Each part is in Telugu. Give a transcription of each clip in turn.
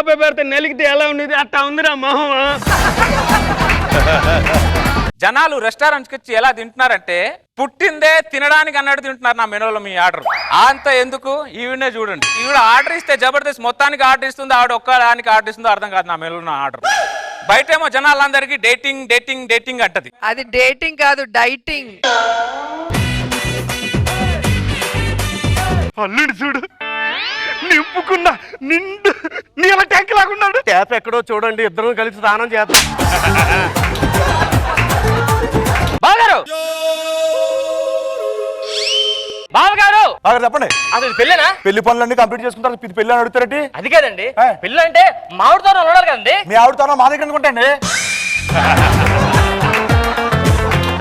రూపాయి పెడితే నెలిగితే ఎలా ఉండేది అట్టా ఉందిరా మొహం. జనాలు రెస్టారెంట్కి వచ్చి ఎలా తింటున్నారంటే పుట్టిందే తినడానికి అన్నట్టు తింటున్నారు నా మెనూలో మీ ఆర్డర్. అంత ఎందుకు ఈవిడే చూడండి, ఈవిడ ఆర్డర్ ఇస్తే జబర్దస్త్ మొత్తానికి ఆర్డర్ ఇస్తుంది, ఆవిడ ఒక్కదానికి ఆర్డర్ ఇస్తుందో అర్థం కాదు నా మెనూలో ఆర్డర్. బయటేమో జనాలందరికీ డేటింగ్ డేటింగ్ డేటింగ్ అంటది. అది డేటింగ్ కాదు, డైటింగ్. అల్లుడు చూడు నింపుకున్నా నిండు నీళ్ళ ట్యాంక్ లాగున్నాడు. ట్యాప్ ఎక్కడో చూడండి, ఇద్దరం కలిసి స్నానం చేద్దాం. బావగారు బావగారు బాగా చెప్పండి. అసలు పెళ్ళేనా? పెళ్లి పనులన్నీ కంప్లీట్ చేసుకుంటారు, పెళ్లి అని అడుగుతారండి. అది కాదండి, పెళ్ళి అంటే మామిడి తోరణం ఉండాలి కదండి. మీ ఆవిడతో మా దగ్గర అనుకుంటండి.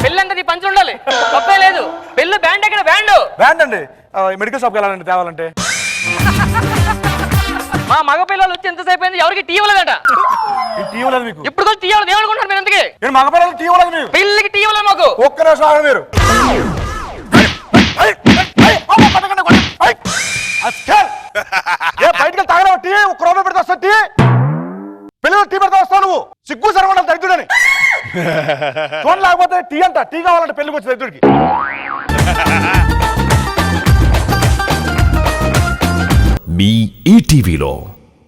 పెళ్ళి అంటే పంచులు ఉండాలి, తప్పే లేదు. పెళ్ళి బ్యాండ్ ఎక్కడ? బ్యాండ్ అండి, మెడికల్ షాప్కి వెళ్ళాలండి తేవాలంటే. మా మగ పిల్లలు వచ్చి ఎంతసేపు అయింది, ఎవరికి టీ ఇవ్వలేదట. టీ ఇవ్వలేదు మీకు? ఇప్పుడు కూడా టీ ఇవ్వలేదు. ఏమనుకుంటున్నారు మీరు? ఎందుకే నేను మగ పిల్లలు టీ ఇవ్వలేదు మీకు? పెళ్ళికి టీ ఇవ్వలేదు మాకు. ఒక్క నిమిషం ఆగండి మీరు. బయటకి తాగడం టీ, ఒక్క రూపాయి పెడితే వస్తా టీ. పిల్లలు టీ పెడతా వస్తావు నువ్వు, సిగ్గు సరవడం దరిద్రుడని చూడ. లేకపోతే టీ అంట, టీ కావాలంటే పెళ్లికి వచ్చి దరిద్రుడికి. మీ ఈటీవీలో